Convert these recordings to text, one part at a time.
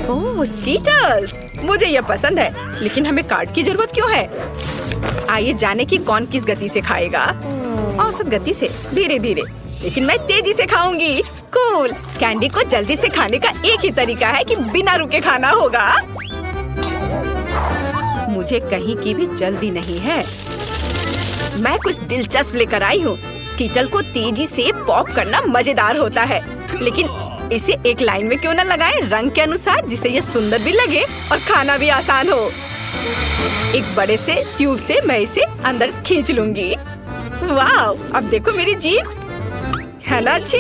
ओह स्कीटर्स, मुझे ये पसंद है, लेकिन हमें कार्ड की जरूरत क्यों है? आइए जाने की कौन किस गति से खाएगा। औसत गति से, धीरे धीरे, लेकिन मैं तेजी से खाऊंगी। कूल। कैंडी को जल्दी से खाने का एक ही तरीका है कि बिना रुके खाना होगा। मुझे कहीं की भी जल्दी नहीं है। मैं कुछ दिलचस्प लेकर आई हूँ। स्कीटल को तेजी से पॉप करना मजेदार होता है, लेकिन इसे एक लाइन में क्यों न लगाएं, रंग के अनुसार, जिससे ये सुंदर भी लगे और खाना भी आसान हो। एक बड़े से ट्यूब से मैं इसे अंदर खींच लूंगी। वाह, अब देखो मेरी जीभ, है ना अच्छी?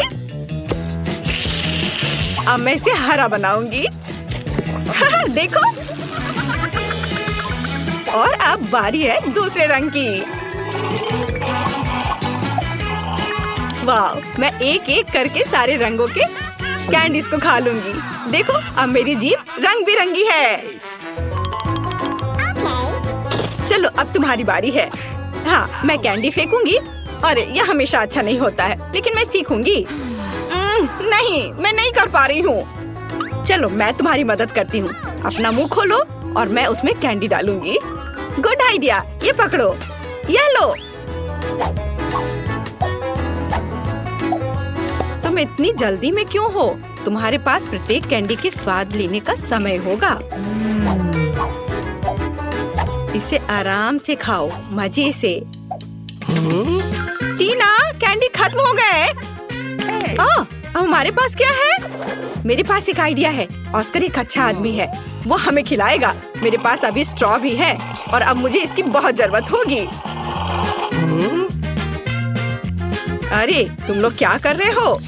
अब मैं इसे हरा बनाऊंगी। देखो। और अब बारी है दूसरे रंग की। वाह, मैं एक एक करके सारे रंगों के कैंडीज को खा लूंगी। देखो, अब मेरी जीभ रंग बिरंगी है। चलो अब तुम्हारी बारी है। हाँ, मैं कैंडी फेंकूंगी। अरे यह हमेशा अच्छा नहीं होता है, लेकिन मैं सीखूंगी। नहीं, मैं नहीं कर पा रही हूँ। चलो मैं तुम्हारी मदद करती हूँ। अपना मुंह खोलो और मैं उसमें कैंडी डालूंगी। गुड आइडिया, ये पकड़ो, ये लो। तुम इतनी जल्दी में क्यों हो? तुम्हारे पास प्रत्येक कैंडी के स्वाद लेने का समय होगा। इसे आराम से खाओ, मजे से। टीना, कैंडी खत्म हो गए। अब हमारे पास क्या है? मेरे पास एक आइडिया है। ऑस्कर एक अच्छा आदमी है, वो हमें खिलाएगा। मेरे पास अभी स्ट्रॉ भी है और अब मुझे इसकी बहुत जरूरत होगी। अरे तुम लोग क्या कर रहे हो?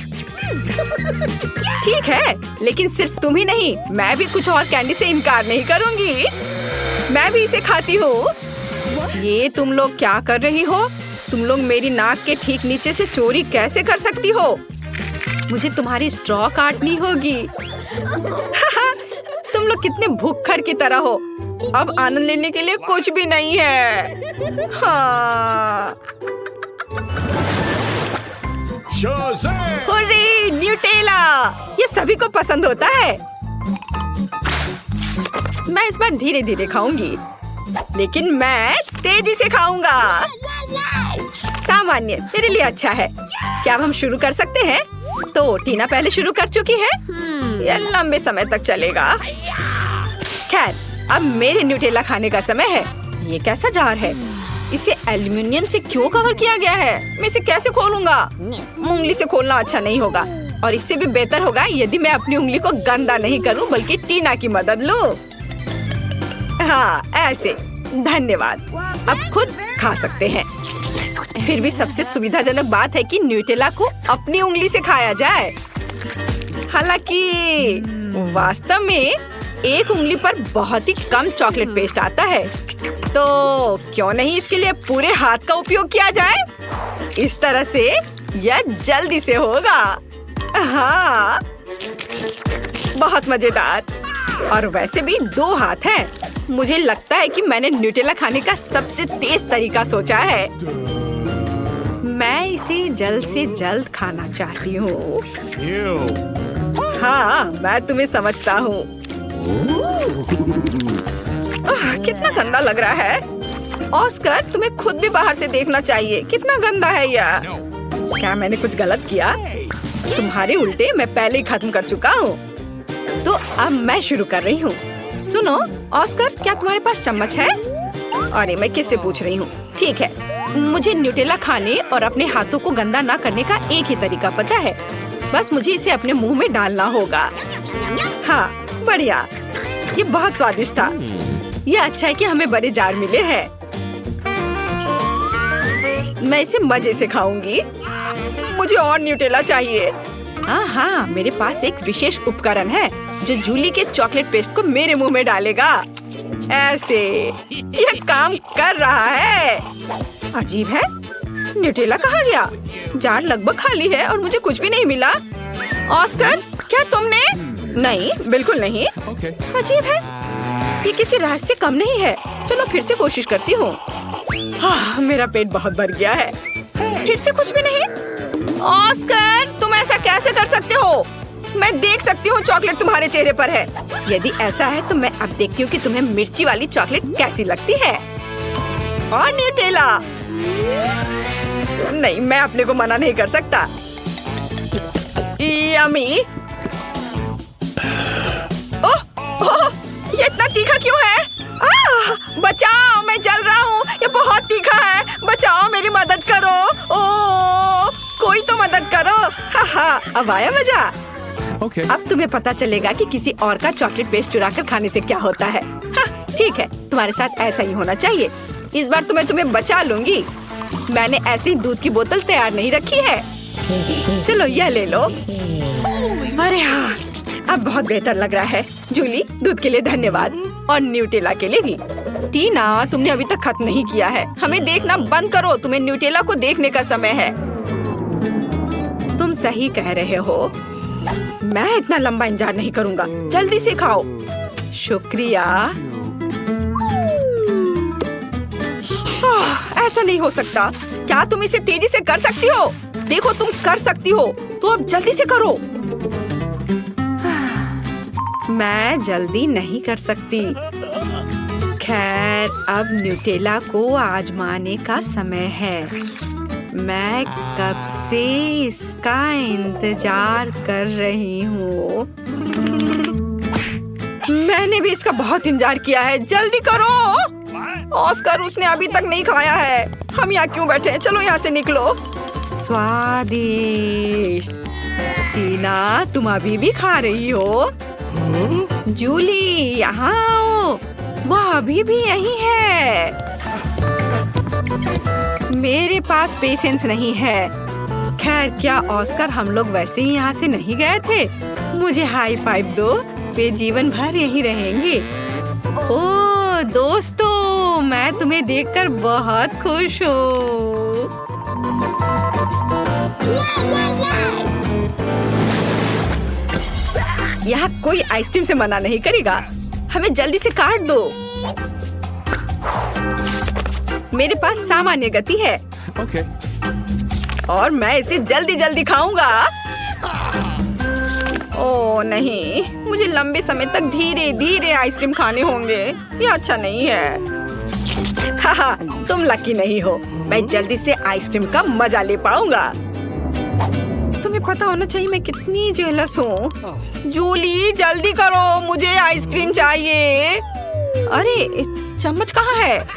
ठीक है, लेकिन सिर्फ तुम ही नहीं, मैं भी कुछ और कैंडी से इनकार नहीं करूंगी। मैं भी इसे खाती हूँ। ये तुम लोग क्या कर रही हो? तुम लोग मेरी नाक के ठीक नीचे से चोरी कैसे कर सकती हो? मुझे तुम्हारी स्ट्रॉ काटनी होगी। तुम लोग कितने भूखर की तरह हो। अब आनंद लेने के लिए कुछ भी नहीं है। हाँ। Hurray, Nutella! ये सभी को पसंद होता है। मैं इस बार धीरे धीरे खाऊंगी, लेकिन मैं तेजी से खाऊंगा। सामान्य मेरे लिए अच्छा है। क्या अब हम शुरू कर सकते हैं? तो टीना पहले शुरू कर चुकी है। यह लंबे समय तक चलेगा। खैर, अब मेरे न्यूटेला खाने का समय है। ये कैसा जार है? इसे एल्युमिनियम से क्यों कवर किया गया है? मैं इसे कैसे खोलूंगा? उंगली से खोलना अच्छा नहीं होगा, और इससे भी बेहतर होगा यदि मैं अपनी उंगली को गंदा नहीं करूं, बल्कि टीना की मदद लूं। हाँ, ऐसे। धन्यवाद। अब खुद खा सकते हैं। फिर भी सबसे सुविधाजनक बात है कि न्यूटेला को अपनी उंगली से खाया जाए। हालांकि वास्तव में एक उंगली पर बहुत ही कम चॉकलेट पेस्ट आता है, तो क्यों नहीं इसके लिए पूरे हाथ का उपयोग किया जाए? इस तरह से यह जल्दी से होगा। हाँ, बहुत मजेदार। और वैसे भी 2 हाथ हैं। मुझे लगता है कि मैंने न्यूटेला खाने का सबसे तेज तरीका सोचा है। मैं इसे जल्द से जल्द खाना चाहती हूँ। हाँ, मैं तुम्हें समझता हूँ। कितना गंदा लग रहा है। ऑस्कर, तुम्हें खुद भी बाहर से देखना चाहिए। कितना गंदा है यह। क्या मैंने कुछ गलत किया? तुम्हारे उल्टे मैं पहले ही खत्म कर चुका हूँ। तो अब मैं शुरू कर रही हूँ। सुनो ऑस्कर, क्या तुम्हारे पास चम्मच है? अरे मैं किससे पूछ रही हूँ? ठीक है, मुझे न्यूटेला खाने और अपने हाथों को गंदा ना करने का एक ही तरीका पता है। बस मुझे इसे अपने मुंह में डालना होगा। हाँ, बढ़िया। ये बहुत स्वादिष्ट था। ये अच्छा है कि हमें बड़े जार मिले हैं। मैं इसे मजे से खाऊंगी। मुझे और न्यूटेला चाहिए। हाँ, मेरे पास एक विशेष उपकरण है जो जूली के चॉकलेट पेस्ट को मेरे मुंह में डालेगा। ऐसे यह काम कर रहा है। अजीब है, न्यूटेला कहाँ गया? जार लगभग खाली है और मुझे कुछ भी नहीं मिला। ऑस्कर, क्या तुमने? नहीं, बिल्कुल नहीं। अजीब है, ये किसी राज से कम नहीं है। चलो फिर से कोशिश करती हूँ। हाँ, मेरा पेट बहुत भर गया है। फिर से कुछ भी नहीं। ऑस्कर, तुम ऐसा कैसे कर सकते हो? मैं देख सकती हूँ चॉकलेट तुम्हारे चेहरे पर है। यदि ऐसा है तो मैं अब देखती हूँ कि तुम्हें मिर्ची वाली चॉकलेट कैसी लगती है। और न्यूटेला। नहीं, मैं अपने को मना नहीं कर सकता। यम्मी। ओह, ओह, ये इतना तीखा क्यों है? बचाओ, मैं जल रहा हूँ। ये बहुत तीखा है। बचाओ, मेरी मदद करो। ओह, कोई तो मदद करो। अब आया मजा। अब तुम्हें पता चलेगा कि किसी और का चॉकलेट पेस्ट चुरा कर खाने से क्या होता है। ठीक है, तुम्हारे साथ ऐसा ही होना चाहिए। इस बार तो मैं तुम्हें बचा लूंगी। मैंने ऐसी दूध की बोतल तैयार नहीं रखी है। चलो यह ले लो। अरे हाँ, अब बहुत बेहतर लग रहा है। जूली, दूध के लिए धन्यवाद और न्यूटेला के लिए भी। टीना, तुमने अभी तक खत्म नहीं किया है। हमें देखना बंद करो। तुम्हें न्यूटेला को देखने का समय है। तुम सही कह रहे हो। मैं इतना लंबा इंतजार नहीं करूंगा। जल्दी से खाओ। शुक्रिया। ऐसा नहीं हो सकता। क्या तुम इसे तेजी से कर सकती हो? देखो, तुम कर सकती हो। तो अब जल्दी से करो। मैं जल्दी नहीं कर सकती। खैर, अब न्यूटेला को आजमाने का समय है। मैं कब से इसका इंतजार कर रही हूँ। मैंने भी इसका बहुत इंतजार किया है। जल्दी करो। ऑस्कर, उसने अभी तक नहीं खाया है। हम यहाँ क्यों बैठे हैं? चलो यहाँ से निकलो। स्वादिष्ट। टीना, तुम अभी भी खा रही हो? जूली, यहाँ आओ। वह अभी भी यही है। मेरे पास पेशेंस नहीं है। खैर, क्या ऑस्कर, हम लोग वैसे ही यहाँ से नहीं गए थे? मुझे हाई फाइव दो। वे जीवन भर यहीं रहेंगे। ओह दोस्तों, मैं तुम्हें देखकर बहुत खुश हूँ। यहाँ कोई आइसक्रीम से मना नहीं करेगा। हमें जल्दी से काट दो। मेरे पास सामान्य गति है। और मैं इसे जल्दी जल्दी खाऊंगा। ओह नहीं, मुझे लंबे समय तक धीरे धीरे आइसक्रीम खाने होंगे। यह अच्छा नहीं है। तुम लकी नहीं हो। मैं जल्दी से आइसक्रीम का मजा ले पाऊंगा। तुम्हें पता होना चाहिए मैं कितनी जेलस हूँ। जूली, जल्दी करो, मुझे आइसक्रीम चाहिए। अरे, चम्मच कहाँ है?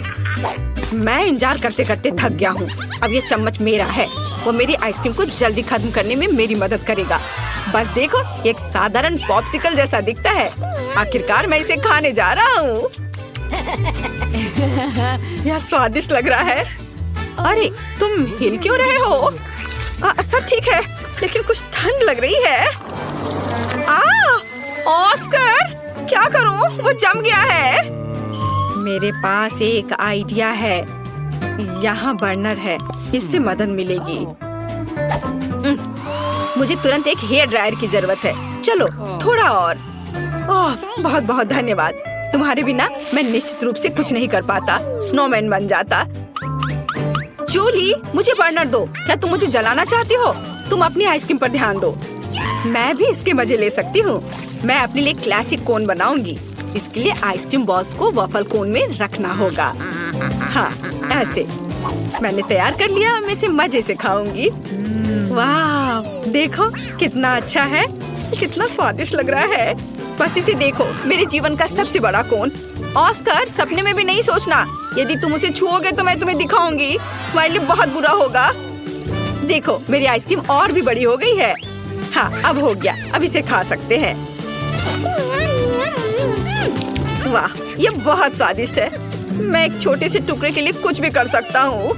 मैं इंतजार करते करते थक गया हूँ। अब ये चम्मच मेरा है। वो मेरी आइसक्रीम को जल्दी खत्म करने में मेरी मदद करेगा। बस देखो, एक साधारण पॉप्सिकल जैसा दिखता है। आखिरकार मैं इसे खाने जा रहा हूँ। यह स्वादिष्ट लग रहा है। अरे, तुम हिल क्यों रहे हो? सब ठीक है, लेकिन कुछ ठंड लग रही है। ऑस्कर, क्या करूं? वो जम गया है। मेरे पास एक आइडिया है। यहाँ बर्नर है, इससे मदद मिलेगी। मुझे तुरंत एक हेयर ड्रायर की जरूरत है। चलो, थोड़ा और। ओह, बहुत बहुत धन्यवाद। तुम्हारे बिना मैं निश्चित रूप से कुछ नहीं कर पाता। स्नोमैन बन जाता। जूली, मुझे बर्नर दो। क्या तुम मुझे जलाना चाहती हो? तुम अपनी आइसक्रीम पर ध्यान दो। मैं भी इसके मजे ले सकती हूँ। मैं अपने लिए क्लासिक कोन बनाऊंगी। इसके लिए आइसक्रीम बॉल्स को वॉफल कोन में रखना होगा। हाँ, ऐसे। मैंने तैयार कर लिया। मैं इसे मजे से खाऊंगी। वाह, देखो कितना अच्छा है। कितना स्वादिष्ट लग रहा है। बस इसे देखो, मेरे जीवन का सबसे बड़ा कोन। ऑस्कर, सपने में भी नहीं सोचना। यदि तुम उसे छुओगे तो मैं तुम्हें दिखाऊंगी। तुम्हारे लिए बहुत बुरा होगा। देखो, मेरी आइसक्रीम और भी बड़ी हो गई है। हाँ, अब हो गया। अब इसे खा सकते हैं। वाह, ये बहुत स्वादिष्ट है। मैं एक छोटे से टुकड़े के लिए कुछ भी कर सकता हूँ।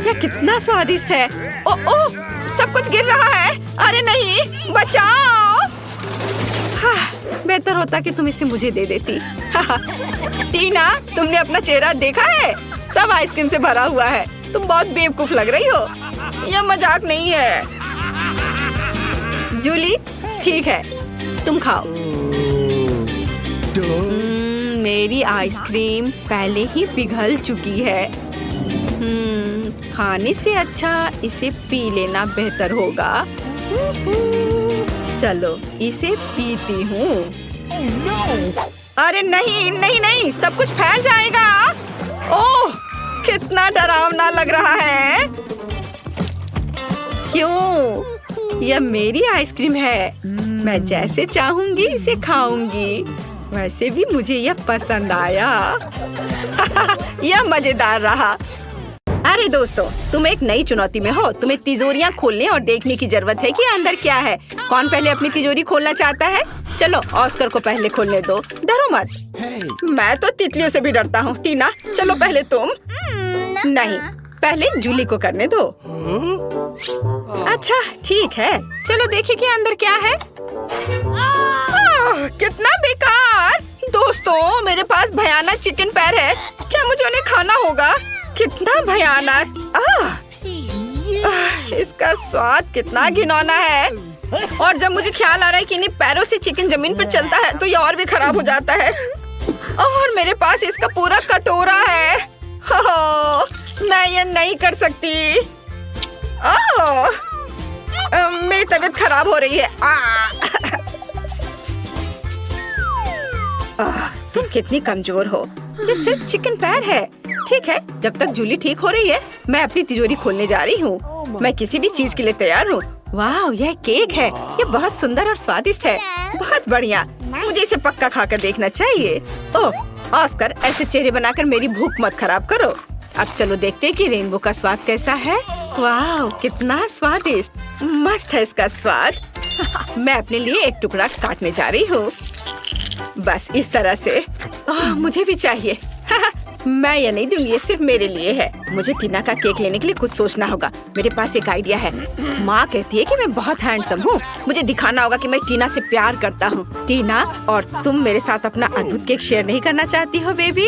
यह कितना स्वादिष्ट है। ओह, सब कुछ गिर रहा है। अरे नहीं, बचाओ। बेहतर होता कि तुम इसे मुझे दे देती। टीना, तुमने अपना चेहरा देखा है? सब आइसक्रीम से भरा हुआ है। तुम बहुत बेवकूफ लग रही हो। यह मजाक नहीं है। जूली, ठीक है, तुम खाओ। मेरी आइसक्रीम पहले ही पिघल चुकी है। खाने से अच्छा इसे पी लेना बेहतर होगा। चलो इसे पीती हूँ। अरे नहीं नहीं नहीं, सब कुछ फैल जाएगा। ओह, कितना डरावना लग रहा है। क्यों? यह मेरी आइसक्रीम है। मैं जैसे चाहूंगी इसे खाऊंगी। वैसे भी मुझे यह पसंद आया। यह मजेदार रहा। अरे दोस्तों, तुम एक नई चुनौती में हो। तुम्हें तिजोरियां खोलने और देखने की जरूरत है कि अंदर क्या है। कौन पहले अपनी तिजोरी खोलना चाहता है? चलो ऑस्कर को पहले खोलने दो। डरो मत। मैं तो तितलियों से भी डरता हूँ। टीना, चलो पहले तुम। नहीं, पहले जूली को करने दो। अच्छा ठीक है, चलो देखें कि अंदर क्या है। कितना बेकार। दोस्तों, मेरे पास भयानक चिकन पैर है। क्या मुझे उन्हें खाना होगा? कितना भयानक। इसका स्वाद कितना घिनौना है। और जब मुझे ख्याल आ रहा है कि इन्हीं पैरों से चिकन जमीन पर चलता है तो ये और भी खराब हो जाता है। और मेरे पास इसका पूरा कटोरा है। मैं ये नहीं कर सकती। मेरी तबीयत खराब हो रही है। तुम कितनी कमजोर हो। ये सिर्फ चिकन पैर है। ठीक है, जब तक जूली ठीक हो रही है मैं अपनी तिजोरी खोलने जा रही हूँ। मैं किसी भी चीज के लिए तैयार हूँ। वाह, यह केक है। ये बहुत सुंदर और स्वादिष्ट है। बहुत बढ़िया, मुझे इसे पक्का खाकर देखना चाहिए। ओह ऑस्कर, ऐसे चेहरे बनाकर मेरी भूख मत खराब करो। अब चलो देखते हैं कि रेनबो का स्वाद कैसा है। वाह, कितना स्वादिष्ट। मस्त है इसका स्वाद। मैं अपने लिए एक टुकड़ा काटने जा रही हूँ। बस इस तरह से। मुझे भी चाहिए। मैं ये नहीं दूंगी, ये सिर्फ मेरे लिए है। मुझे टीना का केक लेने के लिए कुछ सोचना होगा। मेरे पास एक आइडिया है। माँ कहती है कि मैं बहुत हैंडसम हूँ। मुझे दिखाना होगा कि मैं टीना से प्यार करता हूँ। टीना, और तुम मेरे साथ अपना अद्भुत केक शेयर नहीं करना चाहती हो बेबी?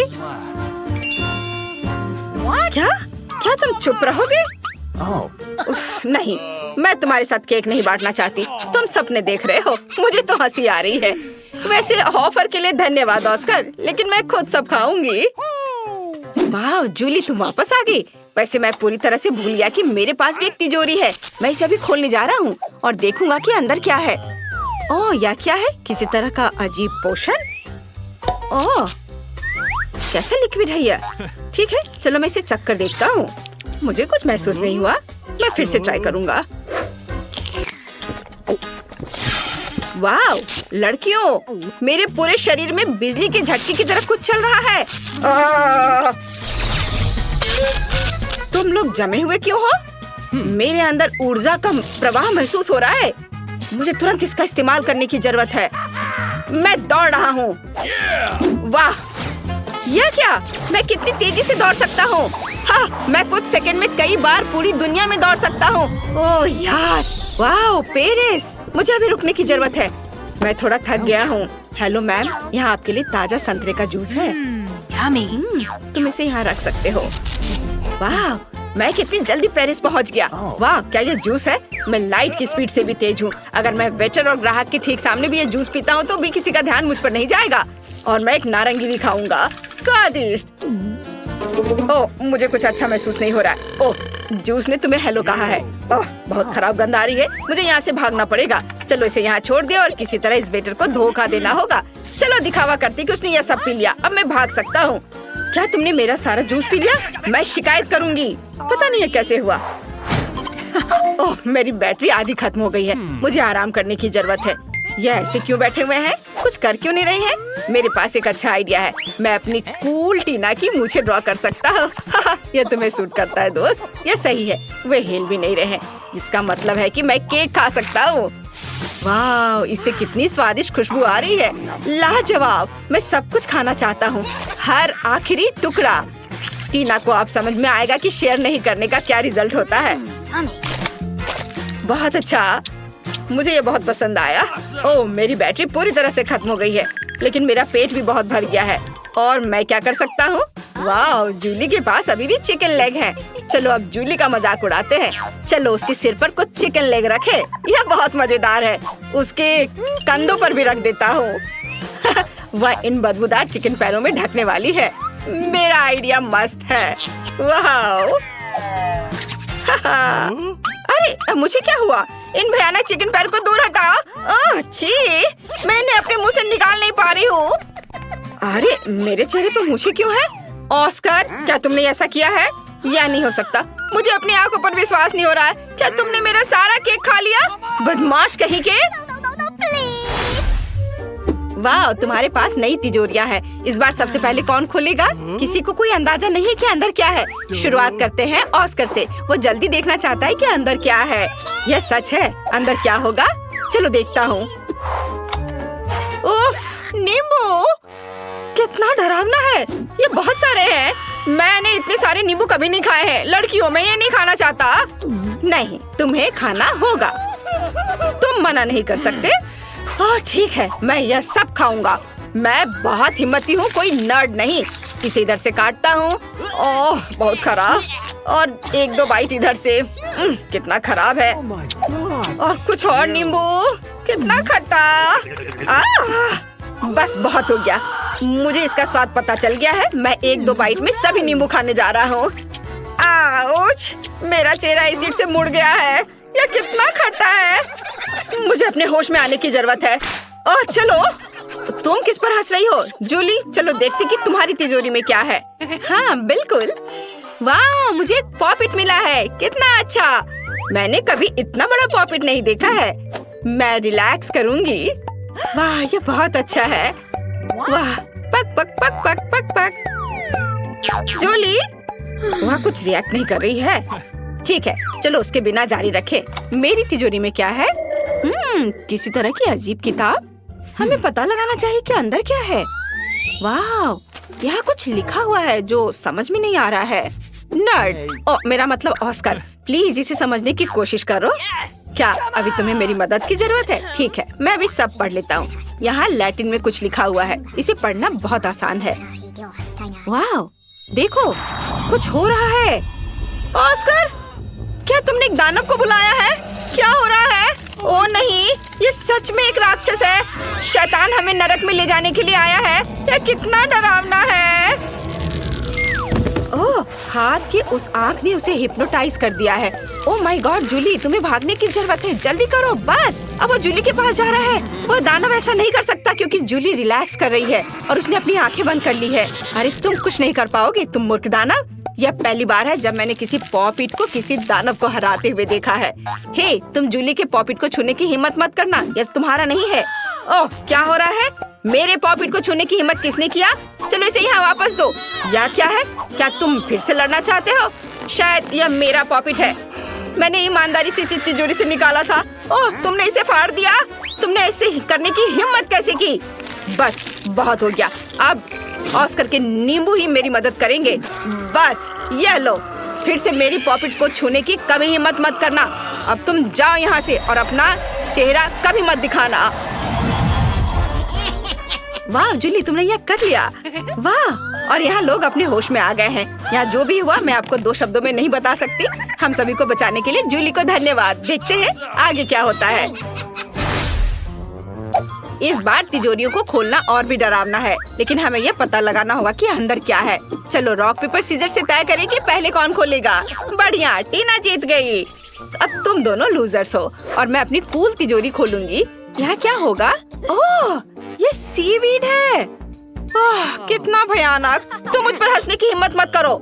क्या? क्या तुम चुप रहोगे? उफ, नहीं, मैं तुम्हारे साथ केक नहीं बांटना चाहती। तुम सपने देख रहे हो। मुझे तो हंसी आ रही है। वैसे ऑफर के लिए धन्यवाद ऑस्कर, लेकिन मैं खुद सब खाऊंगी। वाह जूली, तुम वापस आ गई। वैसे मैं पूरी तरह से भूल गया कि मेरे पास भी एक तिजोरी है। मैं इसे अभी खोलने जा रहा हूँ और देखूंगा कि अंदर क्या है। ओह, यह क्या है? किसी तरह का अजीब पोषण। ओह, कैसा लिक्विड है यह? ठीक है, चलो मैं इसे चख कर देखता हूँ। मुझे कुछ महसूस नहीं हुआ। मैं फिर से ट्राई करूँगा। वाह लड़कियों, मेरे पूरे शरीर में बिजली के झटके की तरह कुछ चल रहा है। तुम लोग जमे हुए क्यों हो? मेरे अंदर ऊर्जा का प्रवाह महसूस हो रहा है। मुझे तुरंत इसका इस्तेमाल करने की जरूरत है। मैं दौड़ रहा हूँ। वाह, यह क्या? मैं कितनी तेजी से दौड़ सकता हूँ। हाँ, मैं कुछ सेकंड में कई बार पूरी दुनिया में दौड़ सकता हूँ। ओह यार, वाह पेरिस, मुझे अभी रुकने की जरूरत है। मैं थोड़ा थक गया हूँ। हेलो मैम, यहाँ आपके लिए ताजा संतरे का जूस है। तुम इसे यहाँ रख सकते हो। वाह, मैं कितनी जल्दी पेरिस पहुँच गया। वाह, क्या ये जूस है? मैं लाइट की स्पीड से भी तेज हूँ। अगर मैं वेटर और ग्राहक के ठीक सामने भी ये जूस पीता हूँ तो भी किसी का ध्यान मुझ पर नहीं जाएगा। और मैं एक नारंगी भी खाऊंगा। स्वादिष्ट। ओह, मुझे कुछ अच्छा महसूस नहीं हो रहा है। ओह, जूस ने तुम्हें हेलो कहा है। ओह, बहुत खराब गंध आ रही है। मुझे यहाँ से भागना पड़ेगा। चलो इसे यहाँ छोड़ दे और किसी तरह इस वेटर को धोखा देना होगा। चलो दिखावा करती कि उसने यह सब पी लिया। अब मैं भाग सकता हूँ। क्या तुमने मेरा सारा जूस पी लिया? मैं शिकायत करूँगी। पता नहीं है कैसे हुआ। ओह, मेरी बैटरी आधी खत्म हो गई है। मुझे आराम करने की जरूरत है। ये ऐसे क्यों बैठे हुए हैं? कुछ कर क्यों नहीं रहे हैं? मेरे पास एक अच्छा आइडिया है। मैं अपनी कूल टीना की मूछें ड्रॉ कर सकता हूँ। ये तुम्हें सूट करता है दोस्त। ये सही है, वे हिल भी नहीं रहे हैं, जिसका मतलब है कि मैं केक खा सकता हूँ। वाह, इससे कितनी स्वादिष्ट खुशबू आ रही है। लाजवाब। मैं सब कुछ खाना चाहता हूँ, हर आखिरी टुकड़ा। टीना को अब समझ में आएगा कि शेयर नहीं करने का क्या रिजल्ट होता है। बहुत अच्छा, मुझे ये बहुत पसंद आया। ओह, मेरी बैटरी पूरी तरह से खत्म हो गई है, लेकिन मेरा पेट भी बहुत भर गया है। और मैं क्या कर सकता हूँ? वाह, जूली के पास अभी भी चिकन लेग है। चलो अब जूली का मजाक उड़ाते हैं। चलो उसके सिर पर कुछ चिकन लेग रखे। यह बहुत मजेदार है। उसके कंधों पर भी रख देता हूँ। वह इन बदबूदार चिकन पैरों में ढकने वाली है। मेरा आइडिया मस्त है। वाह, अरे अरे मुझे क्या हुआ? इन भयानक चिकन पैर को दूर हटा। छी, मैंने अपने मुंह से निकाल नहीं पा रही हूँ। अरे मेरे चेहरे पे मूछें क्यों है? ऑस्कर, क्या तुमने ऐसा किया है? यह नहीं हो सकता, मुझे अपनी आंखों पर विश्वास नहीं हो रहा है। क्या तुमने मेरा सारा केक खा लिया? बदमाश कहीं के। वाह, तुम्हारे पास नई तिजोरियां हैं। इस बार सबसे पहले कौन खोलेगा? किसी को कोई अंदाजा नहीं है कि अंदर क्या है। शुरुआत करते हैं ऑस्कर से। वो जल्दी देखना चाहता है कि अंदर क्या है। यह सच है, अंदर क्या होगा? चलो देखता हूँ। उफ, नींबू कितना डरावना है। ये बहुत सारे हैं। मैंने इतने सारे नींबू कभी नहीं खाए हैं। लड़कियों में ये नहीं खाना चाहता। नहीं, तुम्हें खाना होगा। तुम मना नहीं कर सकते। ठीक है, मैं यह सब खाऊंगा। मैं बहुत हिम्मती हूँ, कोई नर्ड नहीं। इसे इधर से काटता हूँ। ओह, बहुत खराब। और 1-2 बाइट इधर से। कितना खराब है। और कुछ और नींबू। कितना खट्टा। बस बहुत हो गया। मुझे इसका स्वाद पता चल गया है। मैं 1-2 बाइट में सभी नींबू खाने जा रहा हूँ। आउच! मेरा चेहरा एसिड से मुड़ गया है। यह कितना खट्टा है। मुझे अपने होश में आने की जरूरत है। ओह, चलो। तुम किस पर हंस रही हो? जूली, चलो देखते कि तुम्हारी तिजोरी में क्या है। हाँ, बिल्कुल। वाह, मुझे एक पॉपिट मिला है। कितना अच्छा। मैंने कभी इतना बड़ा पॉपिट नहीं देखा है। मैं रिलैक्स करूंगी। वाह, ये बहुत अच्छा है। वाह, पक पक पक पक पक पक। जूली, वहाँ कुछ रिएक्ट नहीं कर रही है। ठीक है, चलो उसके बिना जारी रखें। मेरी तिजोरी में क्या है? किसी तरह की अजीब किताब। हमें पता लगाना चाहिए कि अंदर क्या है। वाह, यहाँ कुछ लिखा हुआ है जो समझ में नहीं आ रहा है। नर्ड, मेरा मतलब ऑस्कर, प्लीज इसे समझने की कोशिश करो। क्या अभी तुम्हें मेरी मदद की जरूरत है? ठीक है, मैं अभी सब पढ़ लेता हूँ। यहाँ लैटिन में कुछ लिखा हुआ है। इसे पढ़ना बहुत आसान है। वाह, देखो, कुछ हो रहा है। ऑस्कर, क्या तुमने एक दानव को बुलाया है? क्या हो रहा है? ओ नहीं, ये सच में एक राक्षस है। शैतान हमें नरक में ले जाने के लिए आया है। यह कितना डरावना है। ओह, हाथ की उस आंख ने उसे हिप्नोटाइज कर दिया है। ओह माय गॉड, जूली, तुम्हें भागने की जरूरत है। जल्दी करो, बस। अब वो जूली के पास जा रहा है। वो दानव ऐसा नहीं कर सकता क्योंकि जूली रिलैक्स कर रही है और उसने अपनी आंखें बंद कर ली है। अरे तुम कुछ नहीं कर पाओगे, तुम मूर्ख दानव। यह पहली बार है जब मैंने किसी पॉपिट को किसी दानव को हराते हुए देखा है। हे, तुम जूली के पॉपिट को छूने की हिम्मत मत करना। यह तुम्हारा नहीं है। ओह, क्या हो रहा है? मेरे पॉपिट को छूने की हिम्मत किसने किया? चलो इसे यहाँ वापस दो। यह क्या है? क्या तुम फिर से लड़ना चाहते हो? शायद यह मेरा पॉपिट है। मैंने ईमानदारी से इसे तिजोरी से निकाला था। ओह, तुमने इसे फाड़ दिया। तुमने ऐसे करने की हिम्मत कैसे की? बस, बहुत हो गया। अब ऑस्कर के नींबू ही मेरी मदद करेंगे। बस, यह लो। फिर से मेरी पॉपिट को छूने की कभी हिम्मत मत करना। अब तुम जाओ यहाँ से और अपना चेहरा कभी मत दिखाना। वाह जूली, तुमने यह कर लिया। वाह, और यहाँ लोग अपने होश में आ गए हैं। यहाँ जो भी हुआ मैं आपको 2 शब्दों में नहीं बता सकती। हम सभी को बचाने के लिए जूली को धन्यवाद। देखते हैं आगे क्या होता है। इस बार तिजोरियों को खोलना और भी डरावना है, लेकिन हमें यह पता लगाना होगा कि अंदर क्या है। चलो रॉक पेपर सीजर से तय करें कि पहले कौन खोलेगा। बढ़िया, टीना जीत गई। अब तुम दोनों लूजर्स हो और मैं अपनी कूल तिजोरी खोलूंगी। यहाँ क्या होगा? ओह, ये सीवीड है। ओह, कितना भयानक। तुम मुझ पर हंसने की हिम्मत मत करो।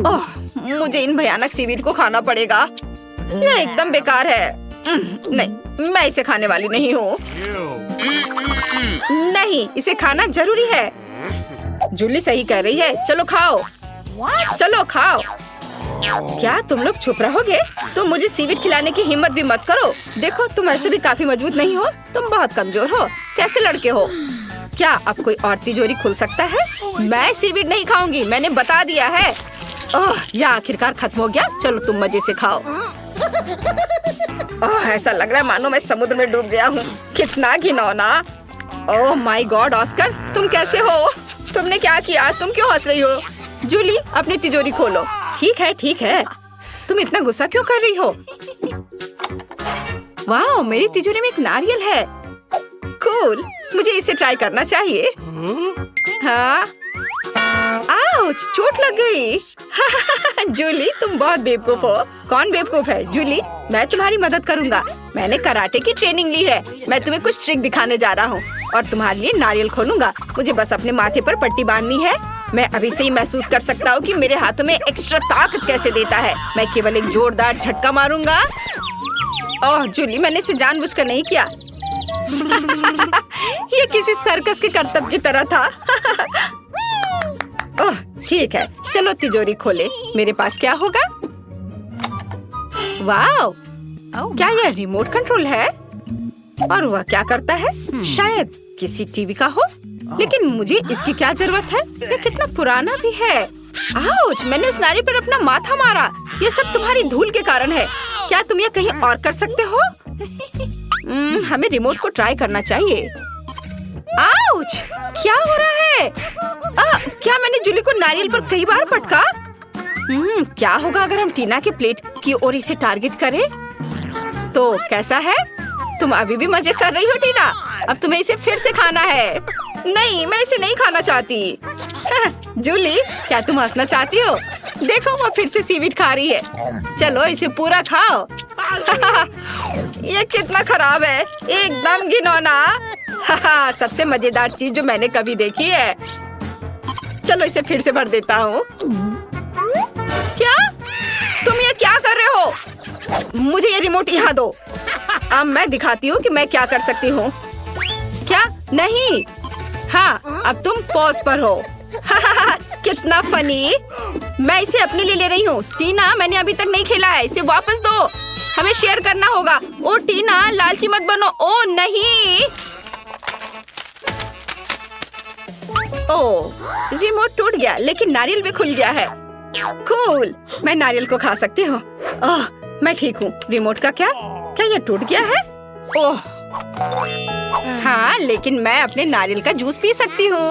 ओह, मुझे इन भयानक सीवीड को खाना पड़ेगा। यह एकदम बेकार है। नहीं, मैं इसे खाने वाली नहीं हूँ। नहीं, इसे खाना जरूरी है। जूली सही कह रही है। चलो खाओ। चलो खाओ। क्या तुम लोग चुप रहोगे? तुम मुझे सीवीड खिलाने की हिम्मत भी मत करो। देखो, तुम ऐसे भी काफी मजबूत नहीं हो। तुम बहुत कमजोर हो। कैसे लड़के हो? क्या अब कोई और तिजोरी खुल सकता है? मैं सीवीड नहीं खाऊंगी, मैंने बता दिया है। ओह, यह आखिरकार खत्म हो गया। चलो तुम मजे से खाओ। ओह, ऐसा लग रहा है मानो मैं समुद्र में डूब गया हूँ। कितना घिनौना। ओह माय गॉड, ऑस्कर, तुम कैसे हो? तुमने क्या किया? तुम क्यों हंस रही हो? जूली, अपनी तिजोरी खोलो। ठीक है, ठीक है। तुम इतना गुस्सा क्यों कर रही हो? वाह, मेरी तिजोरी में एक नारियल है। कूल, मुझे इसे ट्राई करना चाहिए। हाँ। आओ, आउच, चोट लग गई। जूली, तुम बहुत बेवकूफ हो। कौन बेवकूफ है? जूली, मैं तुम्हारी मदद करूँगा। मैंने कराटे की ट्रेनिंग ली है। मैं तुम्हें कुछ ट्रिक दिखाने जा रहा हूँ और तुम्हारे लिए नारियल खोलूंगा। मुझे बस अपने माथे पर पट्टी बांधनी है। मैं अभी से ही महसूस कर सकता हूँ कि मेरे हाथों में एक्स्ट्रा ताकत कैसे देता है। मैं केवल एक जोरदार झटका मारूंगा। ओह जूली, मैंने इसे जानबूझकर नहीं किया। ये किसी सर्कस के करतब की तरह था। ओह ठीक है, चलो तिजोरी खोले। मेरे पास क्या होगा? वाओ, क्या यह रिमोट कंट्रोल है? और वह क्या करता है? शायद किसी टीवी का हो, लेकिन मुझे इसकी क्या जरूरत है? यह कितना पुराना भी है। आउच, मैंने उस नारी पर अपना माथा मारा। ये सब तुम्हारी धूल के कारण है। क्या तुम यह कहीं और कर सकते हो? हमें रिमोट को ट्राई करना चाहिए। आउच, क्या हो रहा है? क्या मैंने जूली को नारियल पर कई बार पटका? क्या होगा अगर हम टीना के प्लेट की ओर इसे टारगेट करें? तो कैसा है? तुम अभी भी मजे कर रही हो टीना? अब तुम्हें इसे फिर से खाना है। नहीं, मैं इसे नहीं खाना चाहती। जूली, क्या तुम हंसना चाहती हो? देखो, वो फिर से सीवीड खा रही है। चलो इसे पूरा खाओ। ये कितना खराब है, एकदम घिनौना। सबसे मजेदार चीज जो मैंने कभी देखी है। चलो इसे फिर से भर देता हूँ। क्या तुम ये क्या कर रहे हो? मुझे ये रिमोट यहाँ दो। अब मैं दिखाती हूँ कि मैं क्या कर सकती हूँ। क्या? नहीं। हाँ, अब तुम पॉज पर हो। कितना फनी। मैं इसे अपने लिए ले रही हूँ। टीना, मैंने अभी तक नहीं खेला है, इसे वापस दो। हमें शेयर करना होगा। ओ टीना, लालची मत बनो। ओ नहीं। ओ, रिमोट टूट गया, लेकिन नारियल भी खुल गया है। कूल, मैं नारियल को खा सकती हूँ। ओह, मैं ठीक हूँ। रिमोट का क्या? क्या ये टूट गया है? ओह हाँ, लेकिन मैं अपने नारियल का जूस पी सकती हूँ।